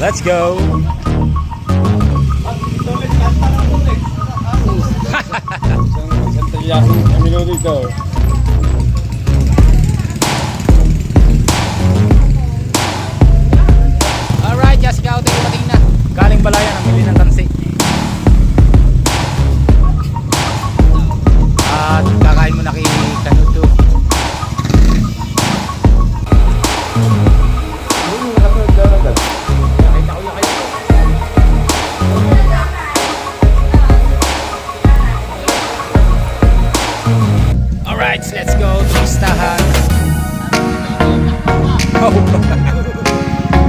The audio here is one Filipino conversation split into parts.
Let's go. Alright, just scouting dumating na. Galing Balayan, namili ng tansi. At kakain mo na kay Kanuto. Alright, let's go to listahan. Oh.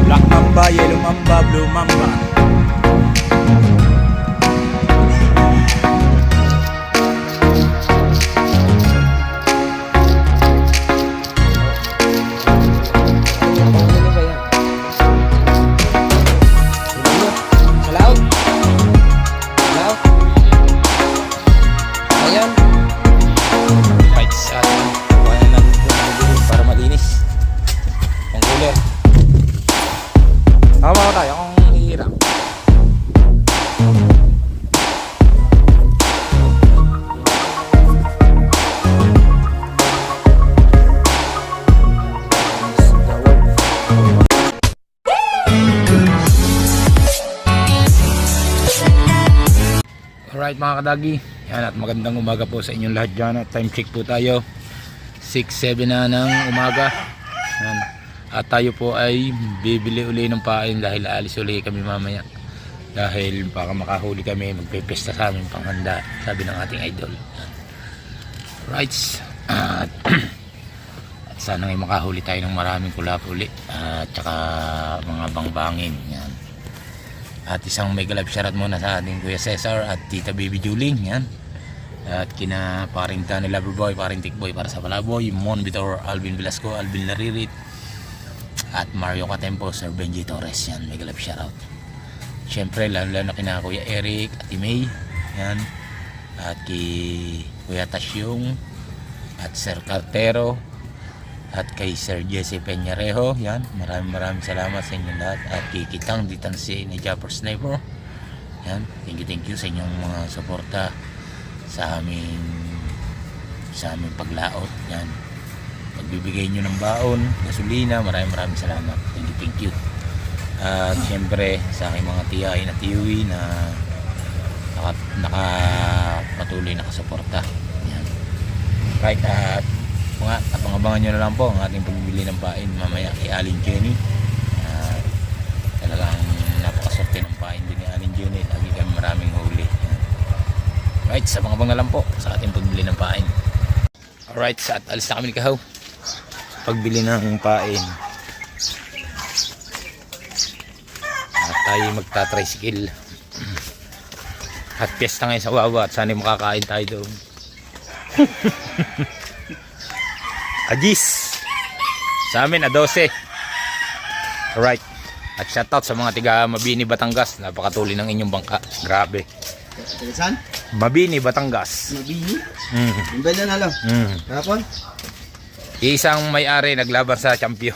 Black Mamba, Yellow Mamba, Blue Mamba. Alright mga kadagi, yan, at magandang umaga po sa inyong lahat dyan. At time check po tayo 6-7 na ng umaga. Yan. At tayo po ay bibili uli ng pain dahil aalis uli kami mamaya. Dahil baka makahuli kami, magpipesta sa aming panghanda, sabi ng ating idol. Right. At sana ngay makahuli tayo ng maraming kulap uli at saka mga bangbangin. Yan. At isang mega live shoutout muna sa ating Kuya Cesar at Tita Baby Juling. Yan. At kina paring Tani Loverboy, paring Tikboy para sa Palaboy, Mon Vitor, Alvin Velasco, Alvin Laririt, at Mario Catempo, Sir Benji Torres. Yan, mega live shoutout. Siyempre lalo na kina Kuya Eric at May. Yan. At kay Kuya Tasyong at Sir Cartero at kay Sir Jesse Peñarejo. Yan, maraming salamat sa inyong lahat. At kay Kitang Ditansi ni Japper Sniper. Yan, thank you sa inyong mga suporta sa aming paglaot. Yan, pagbibigay nyo ng baon, gasolina, maraming salamat. Thank you. At syempre sa aking mga tiyahin at tiyuwi na patuloy nakasuporta. Yan, right. At abangan nyo na lang po ang ating pagbibili ng pain mamaya kay Aling Jenny. Talagang napakaswerte ng pain din ni Aling Jenny. Lagi kami maraming huli. Right, abang na lang po sa ating pagbili ng pain. Alright, at alis na kami ni Kahaw pagbili ng pain. At tayo magta-tricycle. At piyesta ngayon sa Wawa at sana makakain tayo doon. Ajis sa amin na 12. Alright. At shoutout sa mga tiga Mabini, Batangas. Napakatuloy ng inyong bangka. Grabe. Saan? Mabini, Batangas. Mabini? Yung benda na lang. Kahapon? Isang may-ari naglaban sa champion.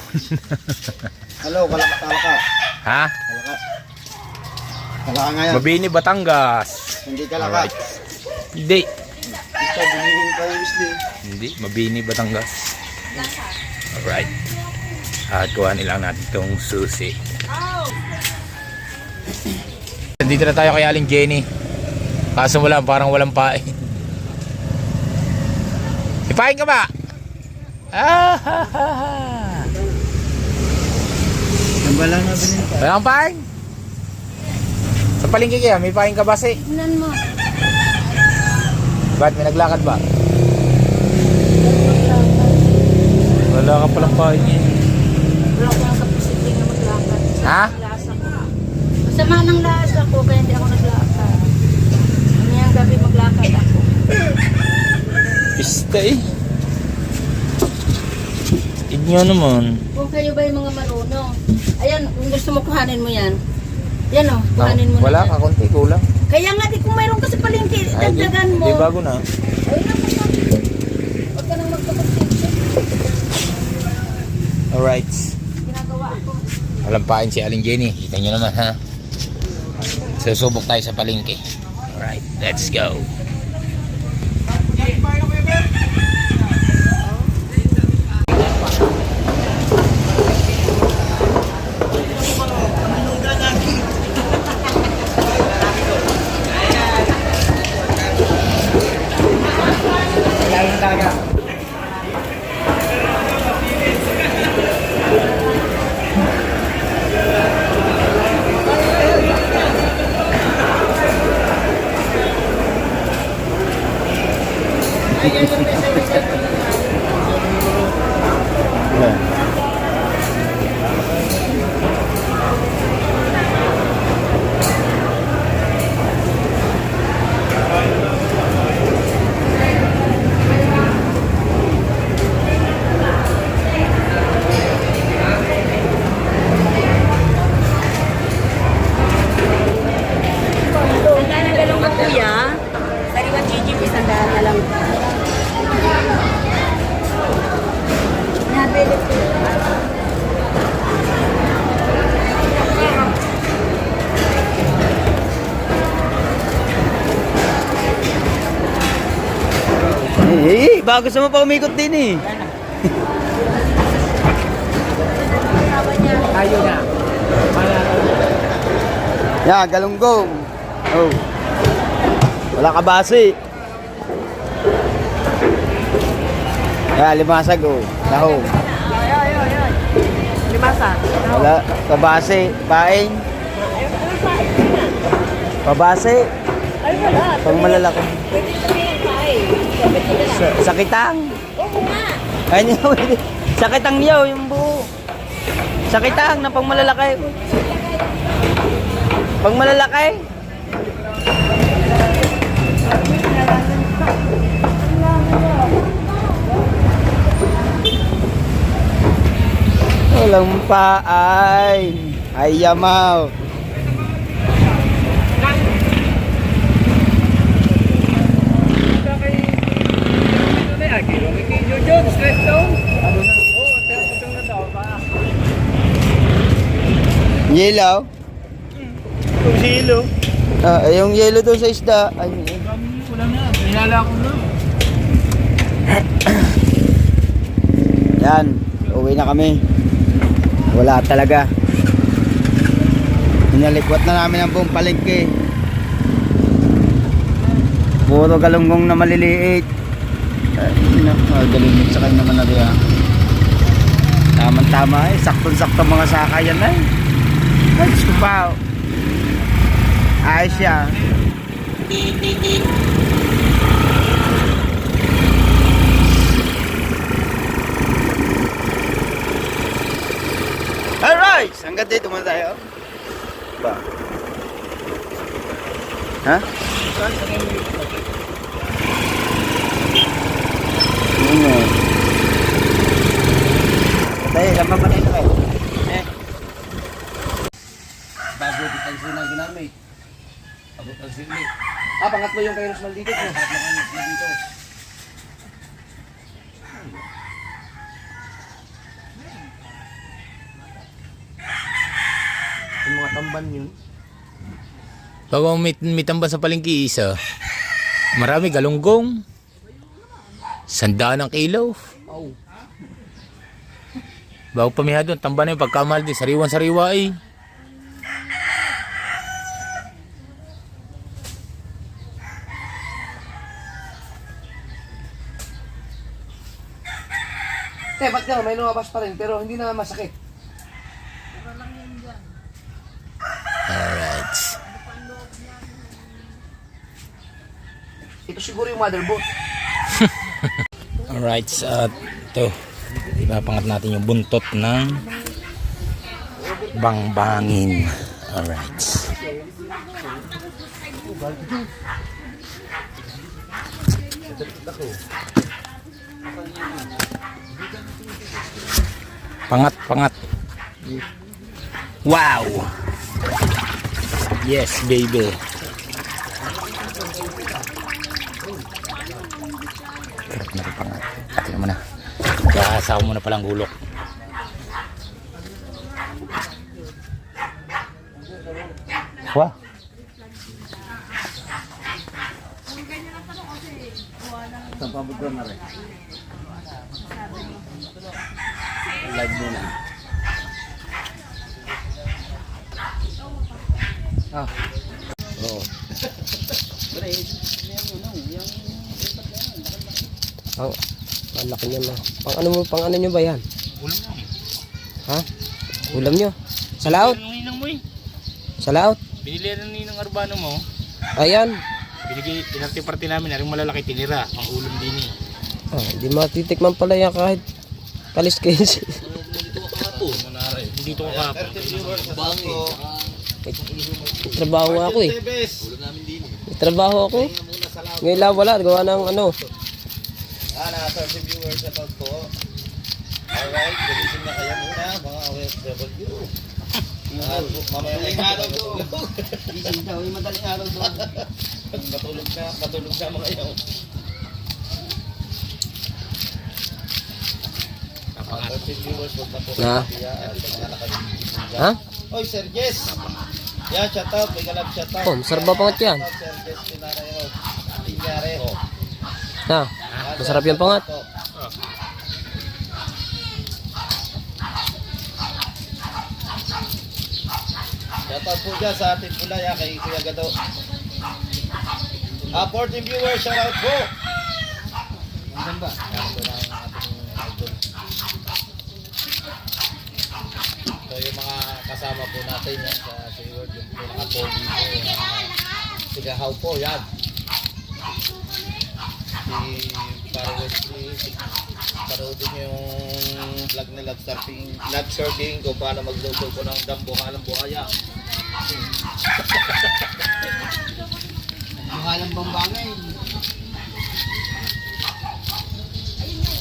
Hello, kalaka. Ha? Kalaka. Kalaka nga yan. Mabini, Batangas. Hindi kalaka. Alright. Hindi. Ito, binigin pa yung isli. Hindi, Mabini, Batangas. Alright. At kuha nilang natin itong susi. Dito na tayo kay Aling Jenny. Kaso parang walang pain. Ipain ka ba? Ang balang na binigin pa. Walang pain? Sa palengke kaya, may pain ka ba si? Tingnan mo. Ba't may naglakad ba? Wala ka palang pain eh. Wala ko ang kapasiting na maglakad. Ha? Masama ng lasa ko kaya hindi ako naglakad. Ngayong gabi maglakad ako. Pista eh. Inyo naman. Kung kayo ba yung mga marunong. Ayan, kung gusto mo kuhanin mo yan. Yan o, kuhanin mo Wala na. ka, konti, kulang. Kaya nga di kung mayroon ka sa palengke, dagdagan mo. Hindi, bago na. Ay, naku, huwag ka nang magpapagtipsip. Alright. Ginagawa ako. Walang pain si Aling Jenny. Kita nyo naman ha. Susubok tayo sa palengke. Alright, let's go. Bago sa mo pa umikot din eh. Tayo na. Yeah, galunggong. Oh. Wala ka base. Yeah, limasag oh. Lahong. Limasag. Wala ka base. Paing. Pabase. Ay, wala. Pang malalaki. Pwede sabihin pa eh. Sakitang. Oo nga. Ayun yung sakitang yaw yung buo. Sakitang na pang malalaki. Pang malalaki. Walang paay. Ay yamaw. Yellow? Kung silo. Yung yellow doon sa isda. Ay, Wala na. Hinala ko na. yan. Uwi na kami. Wala talaga. Hinalikwat na namin ang buong palengke. Puro galunggong na maliliit. Galing sa kanya naman na rin. Tama-tama eh. Saktong-sakto mga sakayan na eh. Ay, Diyos ko pa. Ayos siya. Alright! Hanggang dito muna tayo. Ba? Ha? Ano? Tayo, saan pa tayo kayo? Bago ditang sinang ginamit. Abot ang sili. Pangatlo yung kay Rosmal dito. Harap na kanya sila dito. Yung mga tamban yun. Bago may tamban sa palengke isa. Marami galunggong. 100 ang kilo. Bago pamiha doon, tamban na yung pagkamahal din. Sariwan-sariwa eh. Ba't ka may lumabas pa rin pero hindi na masakit. Alright. Ito siguro yung motherboard. Alright, ito. Ipapangat natin yung buntot ng bangbangin. Alright. Pangat. Wow! Yes, baby. Karap na rin pangat. Ito naman na. Kaya asawa mo na palang gulok. Wah. Sa pabuto na rin. Live muna. Ah. Oo. Ang laki niyan na. Pang ano nyo ba yan? Ulam lang eh. Ha? Ulam nyo? Sa laot? Anong ninang mo eh? Sa laot? Binili ng ninang Arbano mo. Ayan. Binigay, pinarti-parti namin. Naring malalaki tinira. Ang ulam din eh. Ah, hindi matitikman pala yan kahit kalis-kalis. Dito ka kapon. May trabaho nga ako eh. May trabaho ako. Ngayon lang wala. Gawa ng ano. Nasa si viewers sa tawag po. Alright, gumising na kayo muna, mga OFW. Mamaya may araw doon. Gising daw, yung madaling araw doon. Matulog na mga yun. Nasa si viewers, huwag na po Na? Ha? Oy, Sir Jess. Yan, shout out, may galag shout out. Oh, masarap ba pangat yan? Sir Jess Pinareho. Pinareho. Ha? Masarap yung pangat. Shoutout po dyan sa ating pulaya kay Kuya Gado. 14 viewers, shoutout po. Ang ganda. So yung mga kasama po natin yan sa Seaward, yung pinaka-pogi po. Sigahaw po, yan. Si Pare Wesley, paroodin niyo yung vlog na love surfing kung paano magluto ko ng dambuhalang buhaya. Buhalang bambangay.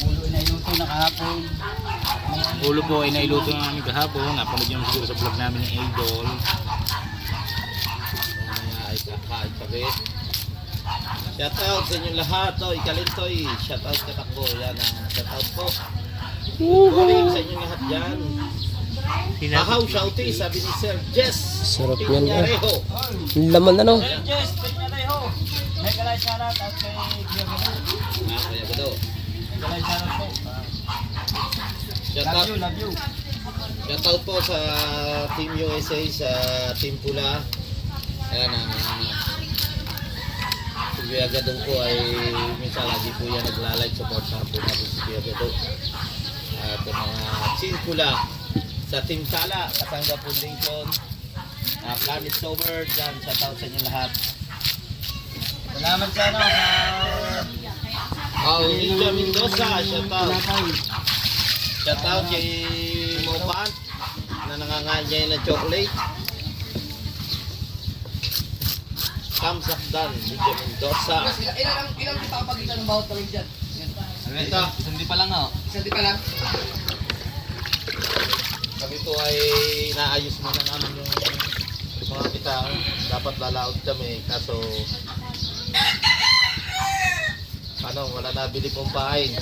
Ulo na iluto na kahapon. Ulo po ay nailuto na namin kahapon. Napanood nyo siguro sa vlog namin ng Idol. Mamaya ay kakain kami. Shoutout sa inyong lahat, Toy Kalintoy. Shoutout katakbo. Yan ang shoutout po. Good morning sa inyong lahat dyan. Ahaw, shouty, sabi ni Sir Jess. Sarap yan, Pinyareho. Yung laman ano? Jess, Pinyareho. May kalay shoutout at kay Kuya Gado. Kuya Gado. May kalay shoutout po. Shoutout. Love you. Shoutout po sa Team USA, sa Team Pula. Ayan si Kuya Gado po ay minsan lagi po yan nagla-like support sa po natin si Kuya Gado. At mga Team Pula sa Team Sala, Kasangga Foundation, Planet Sober, dyan, shoutout sa inyo lahat. Salamat sa ano, sa Ninja Mendoza, shoutout. Shoutout kay Mopan na nanganganya ng chocolate. Thumbs up dan, Ninja Mendoza. Ilang kita pagitan ng bawat tawid dyan? Ito, Isang di pa lang. kami po ay naayos muna namin yung mga kita. Dapat lalaot kami, kaso wala nabili pong pain.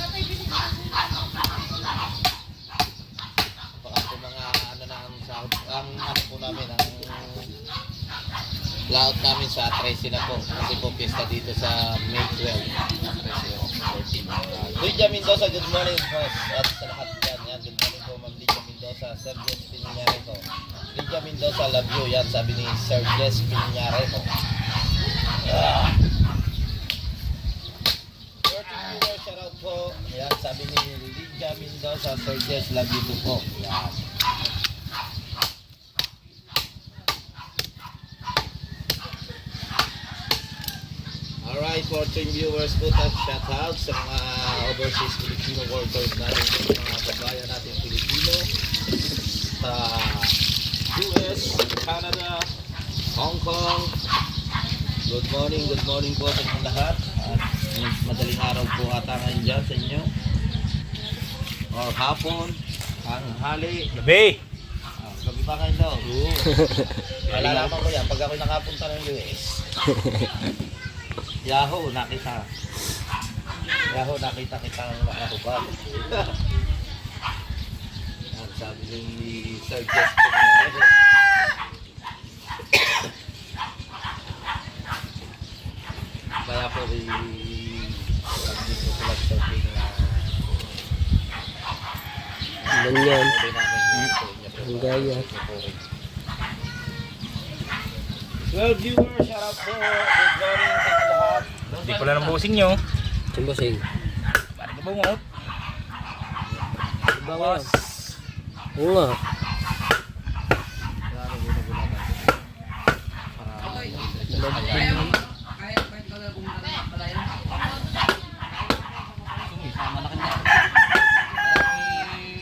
Baka po mga na ang sahod, ang po namin, ang laot namin sa 13 na po. Kasi po pista dito sa May 12. 13. Lydia Mendoza, good morning po. At sa lahat yan, good morning po Ma'am Lydia Mendoza, Sir Jess Pinareho. Lydia Mendoza, love you. Yan, sabi ni Sir Jess Pinareho. Shout out po. Yan, sabi ni Lydia Mendoza, Sir Jess, love you po. Yan. Alright, 14 viewers po, shout out sa mga overseas Filipino workers natin, mga kabayan natin Filipino sa US, Canada, Hong Kong. Good morning po sa inyong lahat. At madaling araw po ata ngayon dyan sa inyo. Or hapon, tanghali. Gabi! Gabi pa kayo daw. Malalaman ko yan pag ako'y nakapunta ng US. Yahoo, nakita kita ng mga hubad. Sabi ni Sir Jess Pinareho. Kaya po pag dito sila surfing na Ganyan. huli namin po niya po. Ang gaya. 12 viewers, shout out po. Good morning sa lahat. Hindi pala ng bossing nyo. Simbasing. Parang bungot. Boss. Oo nga. Kaya pa ito na pumunta na palayan. Malaki na.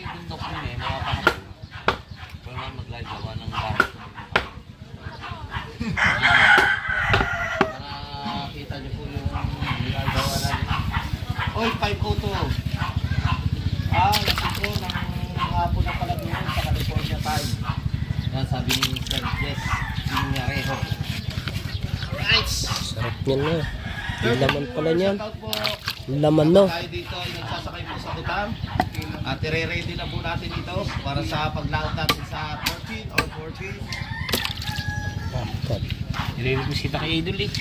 Bundok din eh, mga kahapon. Pero na mag-live gawa ng bakit. Para kita niyo po yung ginagawa natin. Oy, 502. Lasing ko ng hapon na pala doon sa California time. Yan sabi ni Sir Jess Pinyarejo. Right! Sarap niyan na. Yung laman pala niyan. Shoutout po. Yung laman no. Tayo dito ay nagsasakay po sa Kutam. At i-ready na po natin ito para sa paglaot natin sa 13 or 14. Nililibisita kay Idol eh.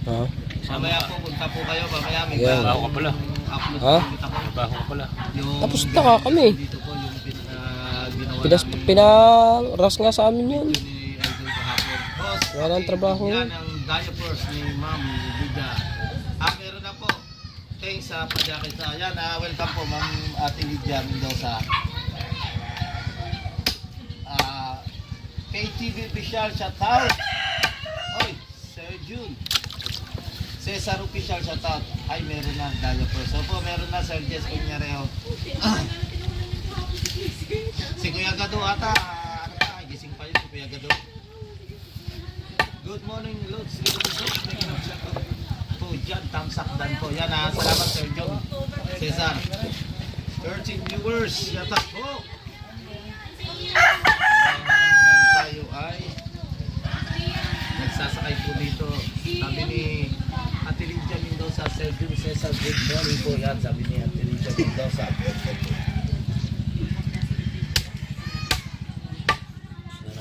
Ha? Mamaya po, punta po kayo. Mamaya may Yeah. Baho ka pala. upload Ha? po ako. Baho ka pala. Yung Tapos na ka kami. dito po yung ginawa namin Pinaras nga sa amin yun. ni Idol kahapon. Boss, Wala ang trabaho. yan ang diapers ni Ma'am Liga. Meron na po. Thanks sa pajakit sa yan. Welcome po Ma'am Ate Lydia Mendoza. KTV official shoutout. Oy, Sir June. Cesar official shoutout. Ay, meron na diaper. So po, meron na Sir Jess Pinyarejo. Si Kuya Gado ata, ano pa, gising pa yun si Kuya Gado. Good morning, Lods. Po, dyan, tamsak dan po. Yan ha, salamat Sir John. Cesar. 13 viewers, shoutout po. Tayo ay nagsasakay po dito. Sabi ni Ate Lydia Mendoza, Sir Jun Cesar, good morning po yan. Sabi ni Ate Lydia Mendoza.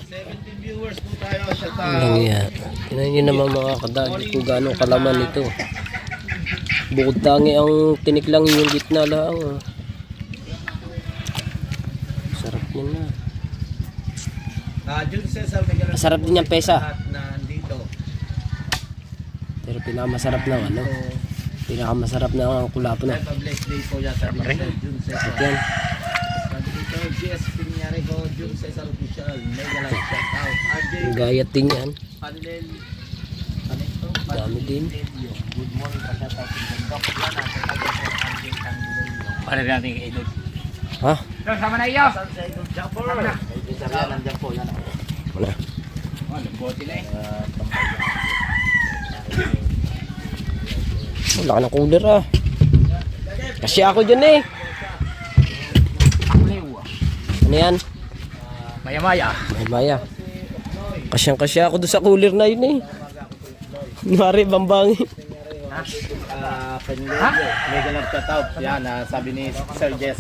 17 viewers po tayo. Shout Lang out. yan. Tingnan nyo naman mga kadali kung gaano kalaman ito. Bukod tangi ang tinik lang yung gitna lang. Sarap yan na. Jun Cesar, may ganun Masarap din yung pesa. lahat na andito. Pero pinakamasarap ng ano. Pinakamasarap ng ang kulapo na. Have a blessed day po yan. Sabi ni Sir Jun Cesar. At yan. Sabi ni Sir GS Pinyarejo, Jun Cesar Official. Mega like shout out. RJ Ang gayat din yan. Panlel. Ano ito? Dami din. Good morning pa shout out. Doc yan natin. RJ Panlel. Para natin kay Idol. Ha? Sama na iyo. Saan sa Idol Jumper? Idol Jumper yan. Nandiyan po. Yan. Wala. Oh, nagbote na eh. Wala ka ng cooler ah. Kasi ako dyan eh. Ano yan? Maya-maya. Ay maya. Kasyang-kasya ako doon sa cooler na yun eh. Mari bambangi. Panlel. Mega love shout out. Yan. Sabi ni Sir Jess.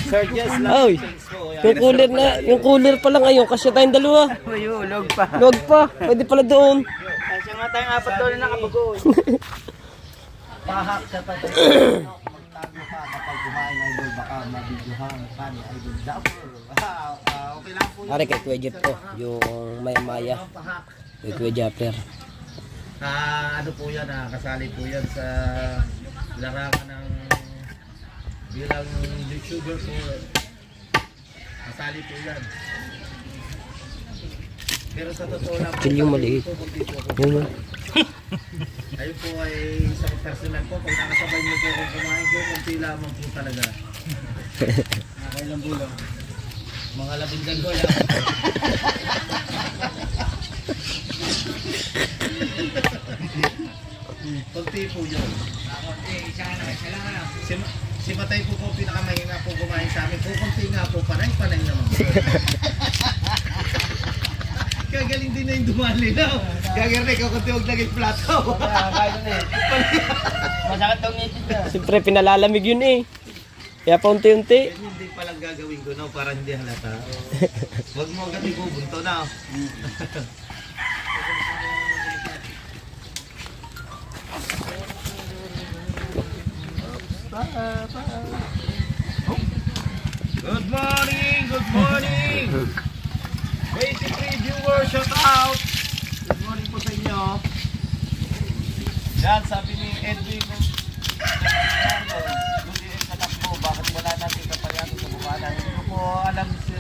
Sir Jess lang. Oy. Thanks po. Yan. Yung cooler na, yung cooler pa lang ngayon, kasya tayong dalawa. Log pa. Log pa, pwede pala doon. Kasi nga tayong apat doon na nakabago. Pahak sa tatay. Magtago ka kapag kumain idol baka mabidyohan pa ni Idol Jumper. Okay lang po. Ari kay Kuya Jeff to, yung maya-maya. Pahak. Kay Kuya Japper. Ano po yan, kasali po yan sa larangan ng bilang YouTuber po. Kasali po yan. Pero sa totoo lang po, Chill yung maliit. kunti po ako. Yun oh. Ayun po ay isang personal po. Pag nakasabay niyo po kung kumain ko, kunti lamang po talaga. Nakailang bulang. Mga labindan ko yan. Kunti po yun. Si Matay po po pinakamahina po kumain sa amin. Kunti nga po, panay-panay naman. Kaya galing din na yung dumali na. Kaya galing ikaw kunti huwag naging plato. Masakit daw ngiti ka. Siyempre pinalalamig yun eh. Kaya paunti-unti. Yan hindi palang gagawin ko no, para hindi halata. Huwag mo agad ibubunto na. Good morning! Good morning! 23 viewers, shout out! Good morning po sa inyo. Yan, sabi ni Edwin, good evening sa takbo, bakit wala natin kapalyado sa bukana? Hindi ko po alam si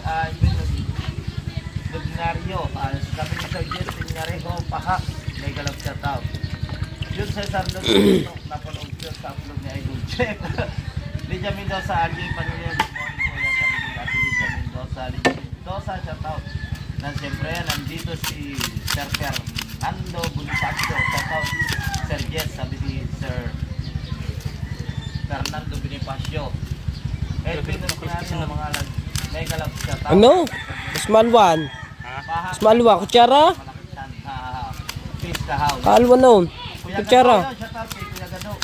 Dominario. Sabi ni Sir Jess, Dominario, paha, may galap shout out. Yun sa Sarlo, napanood siya sa upload ni Idol Check. Lydia Mendoza, RJ Panilio, good morning po yan. Sabi ni Ate Lydia Mendoza, shout out. Na siyempre, nandito si Sir Fernando Bonifacio, shout out. Sir Jess, sabi ni Sir Fernando Bonifacio. Edwin, mga may galap shout out. Ano? Smalwan. Smalwa, kutsara. Peace the house. Kaalwan noon. Kutsara. Shout out kay Kuya Gado.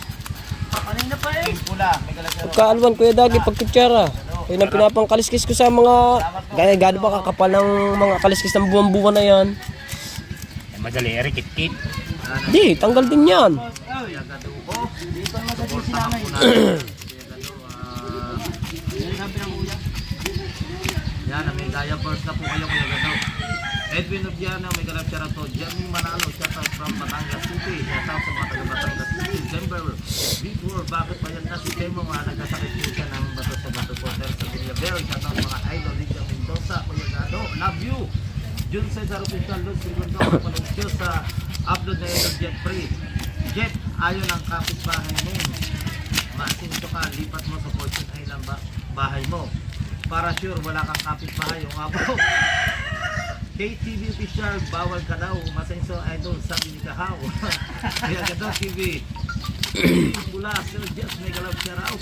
Kanina pa eh. Pula, may galap shout out. Kaalwan, Kuya Dagi, pag kutsara. Yun ang pinapangkaliskis ko sa mga... Gano ba kakapal ng mga kaliskis ng buwan-buwan na yan? Madali, kit-kit. Hindi, tanggal din yan. Kuya Gado ko. Dito ang madali si nanay. Sabi ng kuya. Yan, may gaya first na po kayo Kuya Gado. Edwin Obiano, may galap shout out to Jeremy Manalo, shout out from Batangas City, shout out sa mga taga Batangas City. December before, bakit pa yan kasi Temo nga nagkasakit po siya ng bato sa bato po sir sa Villabel. Shout out mga idol, Lydia Mendoza, Kuya Gado, love you. Jun Cesar Official, Luz Segundo, kapanood siya sa upload na yun ng Jet Free. Jet, ayaw ng kapitbahay mo. Masinto ka, lipat mo sa Fortune Island bahay mo. Para sure, wala kang kapitbahay o abo. KTV official, bawal ka daw. Masenso idol, sabi ni Kahaw. Kaya Gado TV. Mula, Sir Jess, may galap siya raw.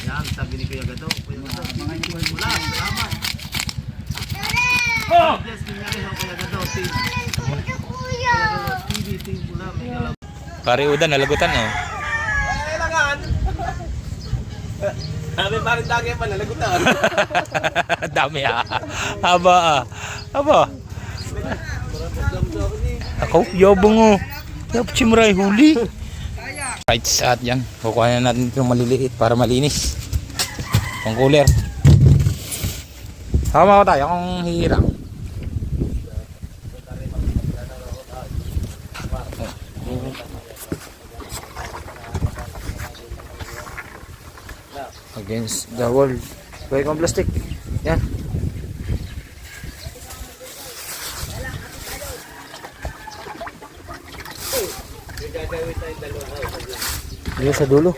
Yan, sabi ni Kuya Gado. Kuya Gado, mula, salamat. Jess, kunyari ho, Kuya Gado, team. Kuya Gado TV, team mula, may galap. Pare udan, nalagutan oh. Sabi pa rin lagi pa, nalagutan. Dami ah. Haba. Ako, yabong oh. Yab, chimray, huli. Right at yan. Kukuha na natin itong maliliit para malinis. Pang cooler. Sama ko tayo kung hihirang. Against the world. Buhay kong plastic. Yan. Dito sa dulo.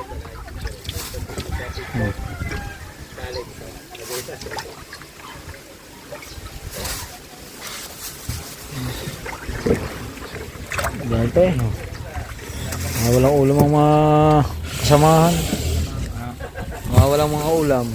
Dito eh. Walang ulam ang mga kasamahan. Walang mga ulam.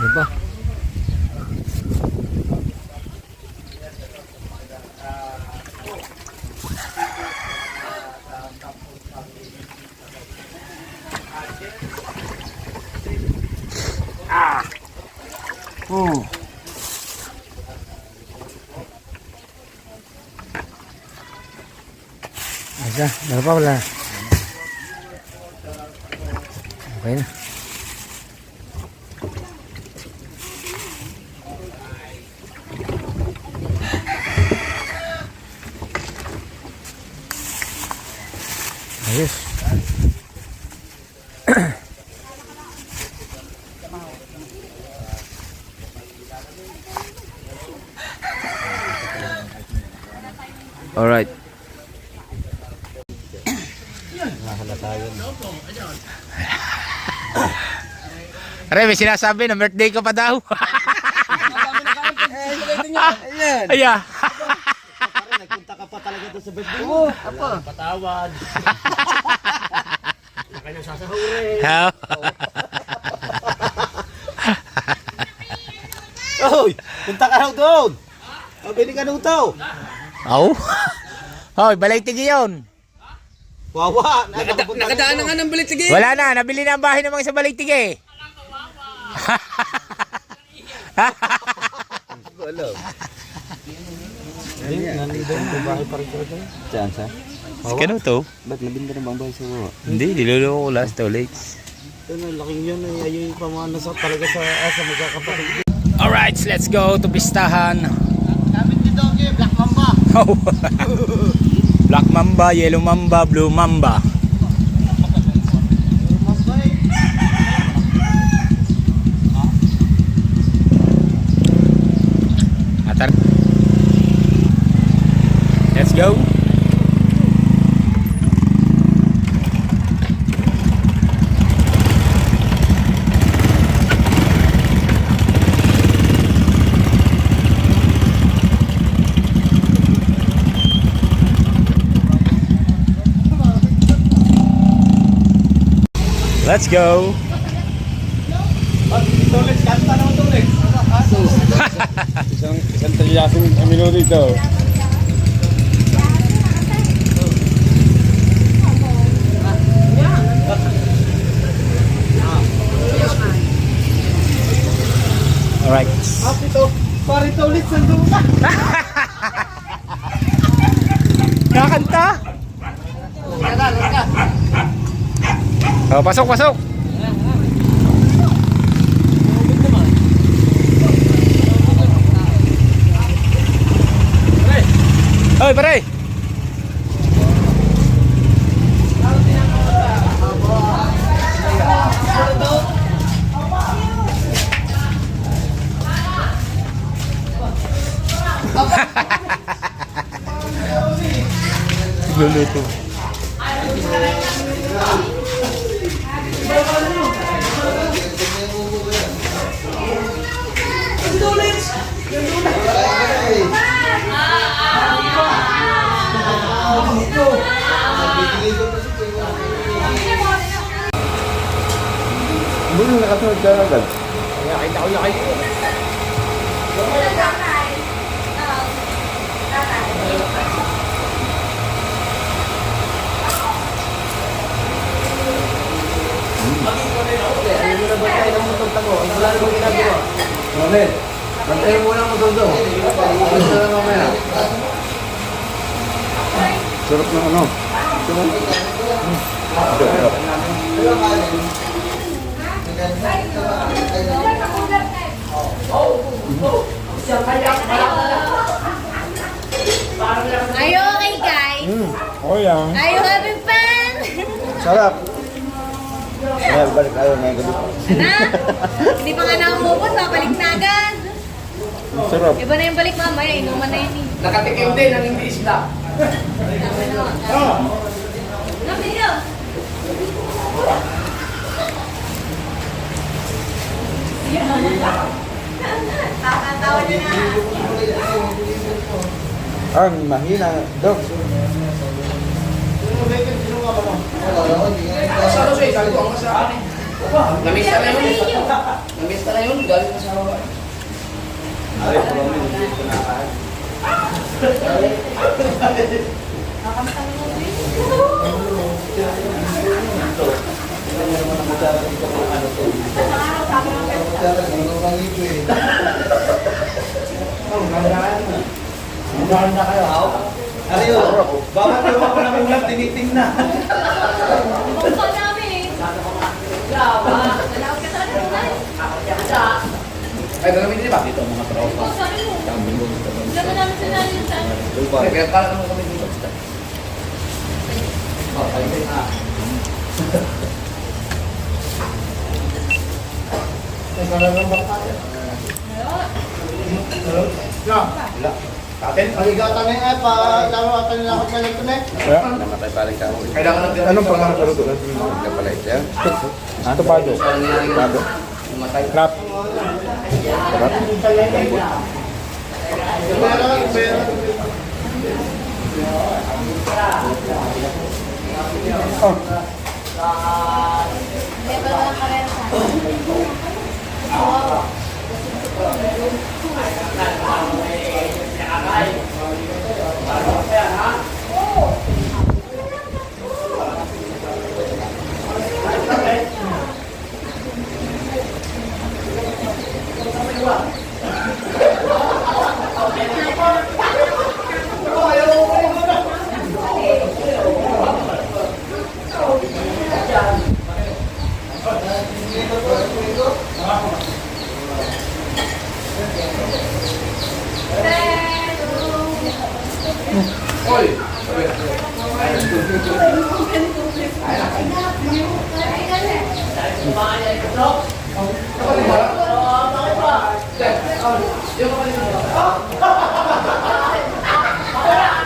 Diba? Aja, berapa pala? Okay na. Ayos. Alright. Aray, may sinasabi na birthday ka pa daw. Ayan. Nagpunta ka pa talaga doon sa birthday mo. Patawad. Saka nang sasahurin. Mabili ka nuto. Aw. Hoy, balay tigi yun. Wawa. Nakadaan na nga ng balitige. Wala na, nabili na ang bahay ng mga sa balay tigi. Diyan sa? Si Kanuto? Ba't nabinda na bang bahay sa wawa? Hindi, niloloko ko last ulit. Ano, laking yun eh. Ayun yung pamana sa talaga sa asa magkakapatid. Alright, let's go to pistahan. Sabi dito, okay, Black Mamba. Black Mamba, Yellow Mamba, Blue Mamba. Atar. Let's go. Let's go. Isang talyasing minuto ito. Alright. Parito ulit sandong na. Kakanta? Oh, pasok, pasok. Hoy, pare. Luluto. Hindi mo nakasunod ka agad. Mamen, bantayan mo lang mo doon doon. Basta lang mamaya. Sarap ng ano? Are you okay, guys? Oh yeah. Are you having fun? Sarap. Ayan, balik tayo ngayong gabi. Na? Hindi pa nga naumubos, babalik na agad. Sarap. Iba na yung balik mamaya, inuman na yun eh. Nakatikim din ng hindi isda. Napili yun. Tawa niya na. Ang mahina, Dok. Masarap siya, sabi ko ang masarap eh. Namiss ka na yun. Namiss ka na yun, galing na sa hawa. Ano yun? Bawat yung ako ng ulam, tiniting na. Bukso namin. Grabe. Nalaot ka talaga nung Ay, gagawin din ba? Dito, mga tropa. Bukso mo. Ganda namin sa namin sa Ay, kaya para naman kami dito. Oh, ay, ay. Atin? Aligatan na yung pa. Laro ata nila ako sa ito na. Namatay paling ka. Kailangan ng Anong pangalan sa luto? kapalit siya. Ito pado. Pado. Namatay. Crap. Oh.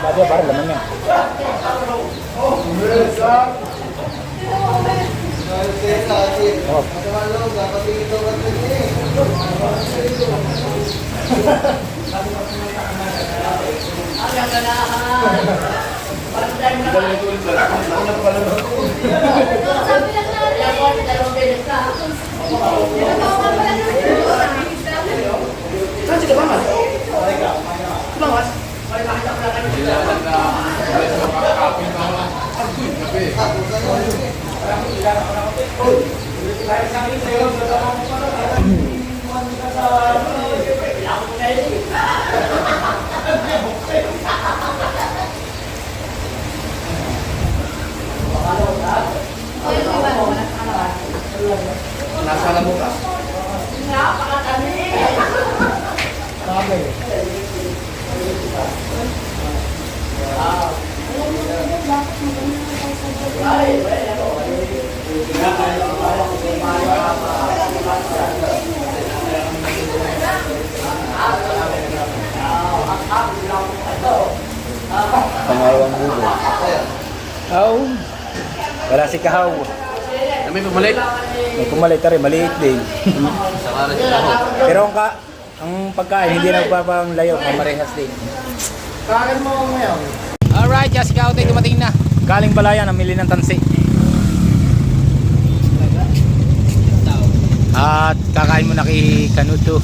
Bago para laman niya. Saan si Kabangas? Kabangas? Nasa alam mo ka? Pangawang bubo. Aw. Wala si Kahaw. May pumalit? May pumalit rin, maliit din. Sa kanan si Kaho. Pero ang pagkain, hindi na papang layo, marehas din. Kakan mo ngayon. Alright, Jessica Autay dumating na. Galing Balayan, namili ng tansi. At kakain mo na kay Kanuto.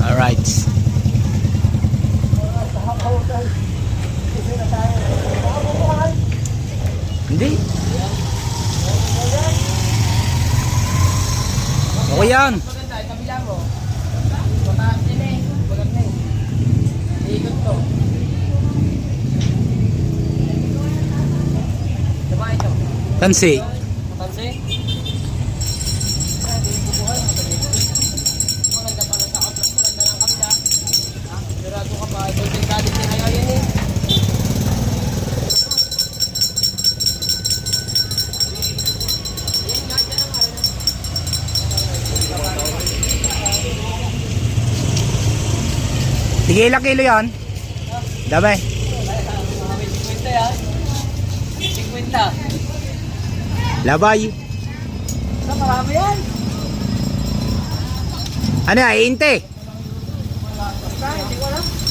Alright. Hindi. Okay yan. Tansi. Sige, ilang kilo yan? Dami. 50 yan. 50. Labay. Marami yan. Ano yan? Inte?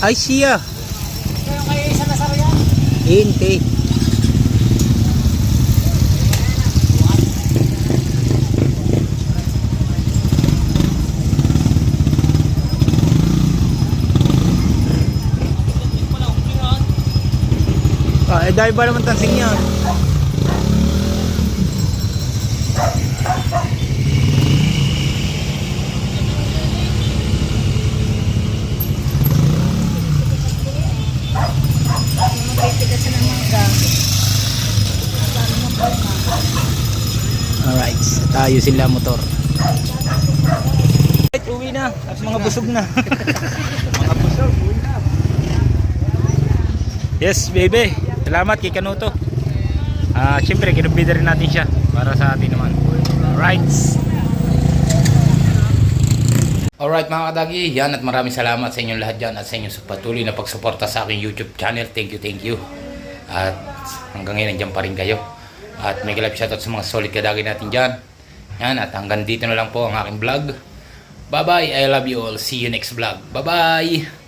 Ay siya. Kaya kayo isa na sa yan. Inte. Eh dahil ba naman tansing niya? Alright, tayo sila motor. Uwi na, at mga busog na. Mga busog, uwi na. Yes, baby. Salamat kay Kanuto. Siyempre, kinubida rin natin siya para sa atin naman. Alright. Alright mga kadagi, yan at maraming salamat sa inyong lahat dyan at sa inyong patuloy na pagsuporta sa aking YouTube channel. Thank you. At hanggang ngayon nandiyan pa rin kayo. At may galap shoutout sa mga solid kadagi natin dyan. Yan, at hanggang dito na lang po ang aking vlog. Bye bye, I love you all. See you next vlog. Bye bye.